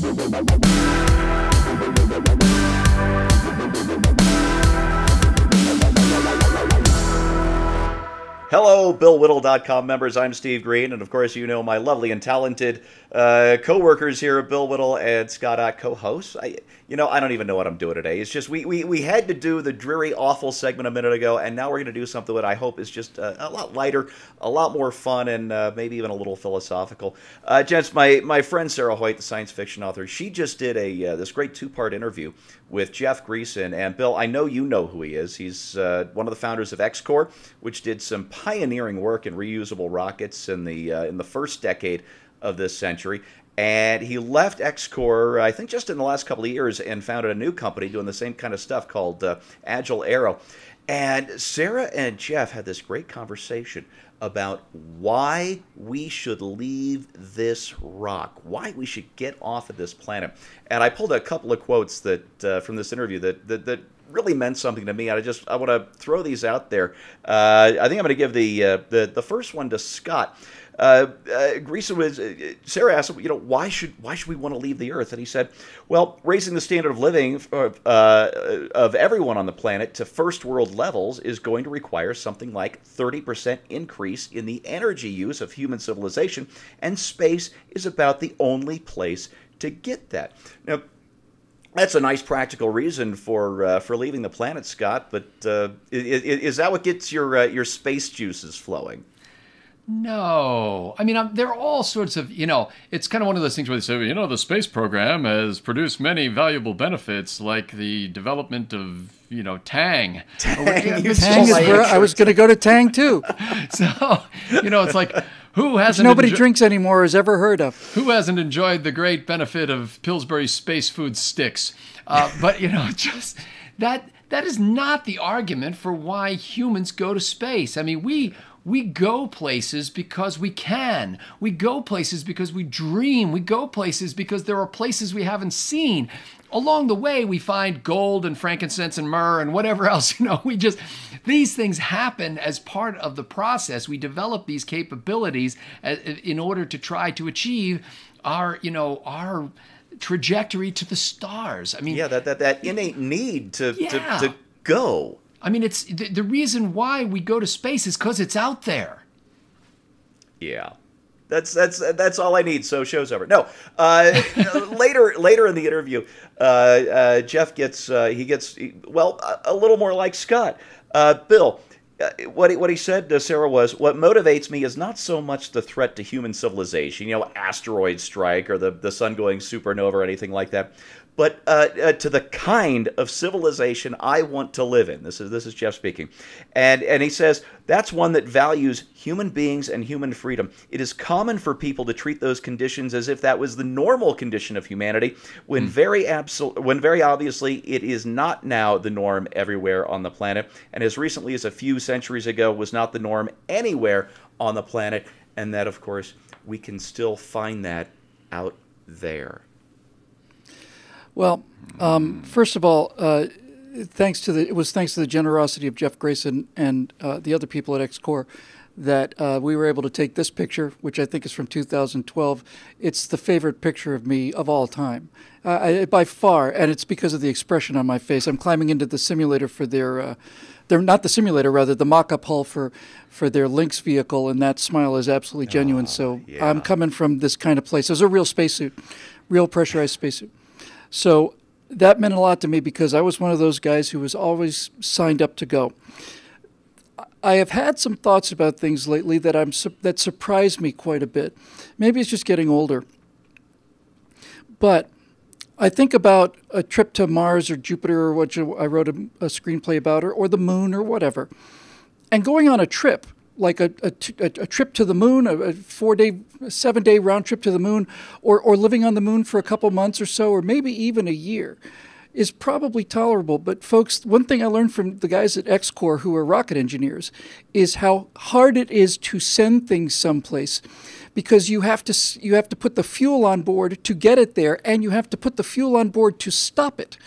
Hello, BillWhittle.com members. I'm Steve Green, and of course, you know my lovely and talented co-workers here at Bill Whittle and Scott Ott, co-hosts. I don't even know what I'm doing today. It's just we had to do the dreary, awful segment a minute ago, and now we're going to do something that I hope is just a lot lighter, a lot more fun, and maybe even a little philosophical. Gents, my friend Sarah Hoyt, the science fiction author, she just did this great two-part interview with Jeff Greason. And Bill, I know you know who he is. He's one of the founders of X-Corp, which did some pioneering work in reusable rockets in the first decade of this century. And he left X-Corp, I think, just in the last couple of years, and founded a new company doing the same kind of stuff called Agile Aero. And Sarah and Jeff had this great conversation about why we should leave this rock, why we should get off of this planet. And I pulled a couple of quotes that from this interview that really meant something to me. I want to throw these out there. I think I'm going to give the first one to Scott. Sarah asked, why should we want to leave the Earth? And he said, well, raising the standard of living of everyone on the planet to first world levels is going to require something like 30% increase in the energy use of human civilization, and space is about the only place to get that. Now, that's a nice practical reason for leaving the planet, Scott. But is that what gets your space juices flowing? No. I mean, there are all sorts of, it's kind of one of those things where they say, the space program has produced many valuable benefits, like the development of, Tang. Tang is where I was going to go to Tang, too. So, it's like, who hasn't... Nobody drinks anymore or has ever heard of. Who hasn't enjoyed the great benefit of Pillsbury Space Food Sticks? But, just that is not the argument for why humans go to space. I mean, we go places because we can. We go places because we dream. We go places because there are places we haven't seen. Along the way, we find gold and frankincense and myrrh and whatever else. These things happen as part of the process. We develop these capabilities in order to try to achieve our trajectory to the stars. I mean, yeah, that innate need to go. I mean, it's the reason why we go to space is because it's out there. Yeah, that's all I need. So show's over. No, later in the interview, Jeff gets a little more like Scott. Bill, what he said to Sarah was, what motivates me is not so much the threat to human civilization, asteroid strike or the sun going supernova or anything like that, but to the kind of civilization I want to live in. This is Jeff speaking. And he says, that's one that values human beings and human freedom. It is common for people to treat those conditions as if that was the normal condition of humanity, when very obviously it is not now the norm everywhere on the planet, and as recently as a few centuries ago was not the norm anywhere on the planet, and that, of course, we can still find that out there. Well, first of all, thanks to the generosity of Jeff Greason and the other people at X-Corp that we were able to take this picture, which I think is from 2012. It's the favorite picture of me of all time, by far, and it's because of the expression on my face. I'm climbing into the simulator for their not the simulator, rather the mock-up hull for their Lynx vehicle, and that smile is absolutely genuine. So yeah. I'm coming from this kind of place. It was a real spacesuit, real pressurized spacesuit. So that meant a lot to me because I was one of those guys who was always signed up to go. I have had some thoughts about things lately that surprised me quite a bit. Maybe it's just getting older. But I think about a trip to Mars or Jupiter, or what I wrote a screenplay about, or the moon or whatever. And going on a trip, like a trip to the moon, a 7-day round trip to the moon, or living on the moon for a couple months or so, or maybe even a year, is probably tolerable. But folks, one thing I learned from the guys at X-Corp who are rocket engineers is how hard it is to send things someplace, because you have to put the fuel on board to get it there, and you have to put the fuel on board to stop it,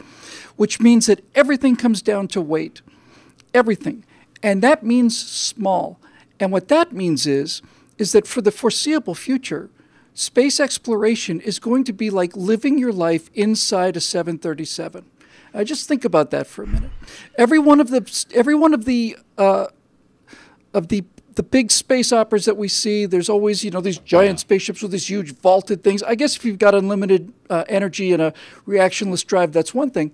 which means that everything comes down to weight, everything. And that means small. And what that means is that for the foreseeable future, space exploration is going to be like living your life inside a 737. Just think about that for a minute. Every one of the big space operas that we see, there's always, these giant spaceships with these huge vaulted things. I guess if you've got unlimited energy and a reactionless drive, that's one thing.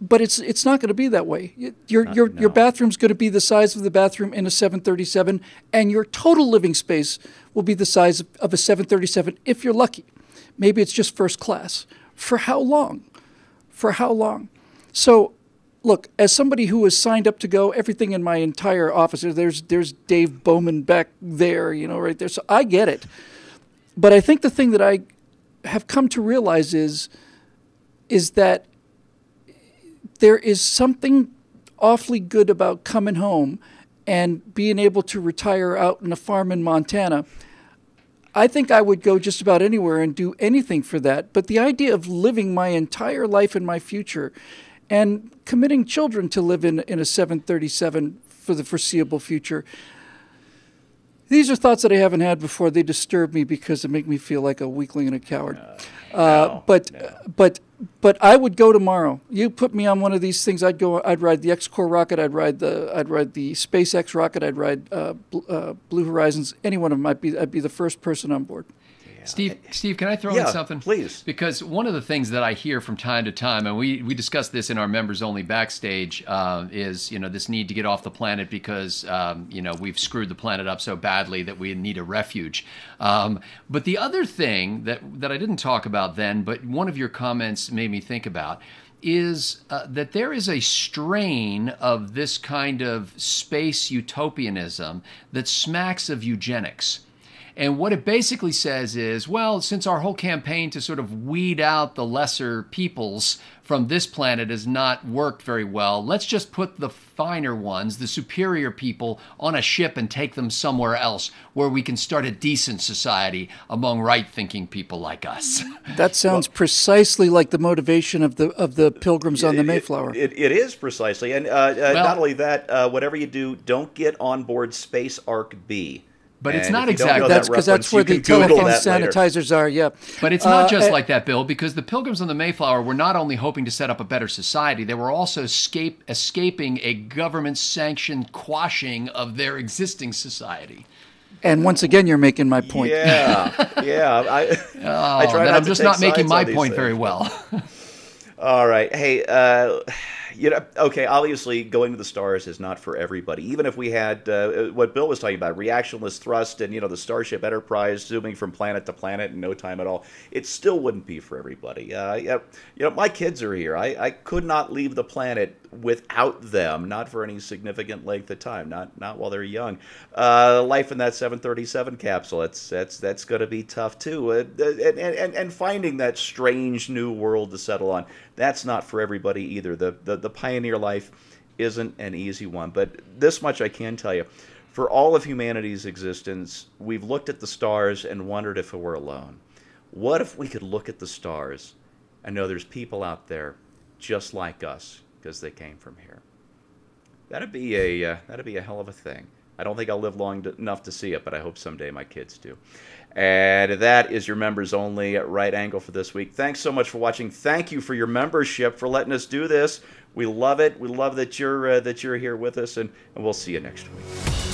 But it's not going to be that way. Your bathroom's going to be the size of the bathroom in a 737, and your total living space will be the size of a 737 if you're lucky. Maybe it's just first class. For how long? For how long? So, look, as somebody who has signed up to go, everything in my entire office, there's Dave Bowman back there, right there. So I get it. But I think the thing that I have come to realize is that there is something awfully good about coming home and being able to retire out in a farm in Montana. I think I would go just about anywhere and do anything for that. But the idea of living my entire life in my future and committing children to live in a 737 for the foreseeable future, these are thoughts that I haven't had before. They disturb me because they make me feel like a weakling and a coward. But I would go tomorrow. You put me on one of these things, I'd go. I'd ride the X-Core rocket. I'd ride the SpaceX rocket. I'd ride Blue Horizons. Any one of them. I'd be the first person on board. Steve, can I throw in something? Please. Because one of the things that I hear from time to time, and we discussed this in our members only backstage, is this need to get off the planet because we've screwed the planet up so badly that we need a refuge. But the other thing that I didn't talk about then, but one of your comments made me think about, is that there is a strain of this kind of space utopianism that smacks of eugenics. And what it basically says is, well, since our whole campaign to sort of weed out the lesser peoples from this planet has not worked very well, let's just put the finer ones, the superior people, on a ship and take them somewhere else where we can start a decent society among right-thinking people like us. That sounds precisely like the motivation of the Pilgrims on the Mayflower. It is precisely. And not only that, whatever you do, don't get on board Space Arc B. But it's not exactly. That's because that's where the telephone sanitizers are, yeah. But it's not just like that, Bill, because the Pilgrims on the Mayflower were not only hoping to set up a better society, they were also escaping a government-sanctioned quashing of their existing society. And once again, you're making my point. Yeah. I try not I'm to just take not making sides my on these point things. very well. All right. Hey, okay, obviously going to the stars is not for everybody. Even if we had what Bill was talking about, reactionless thrust and, the Starship Enterprise zooming from planet to planet in no time at all, it still wouldn't be for everybody. My kids are here. I could not leave the planet without them, not for any significant length of time, not while they're young. Life in that 737 capsule, that's going to be tough too. And finding that strange new world to settle on, that's not for everybody either. The pioneer life isn't an easy one, but this much I can tell you. For all of humanity's existence, we've looked at the stars and wondered if we're alone. What if we could look at the stars and know there's people out there just like us because they came from here? That'd be a hell of a thing. I don't think I'll live long enough to see it, but I hope someday my kids do. And that is your members only right angle for this week. Thanks so much for watching. Thank you for your membership, for letting us do this. We love it. We love that you're here with us, and we'll see you next week.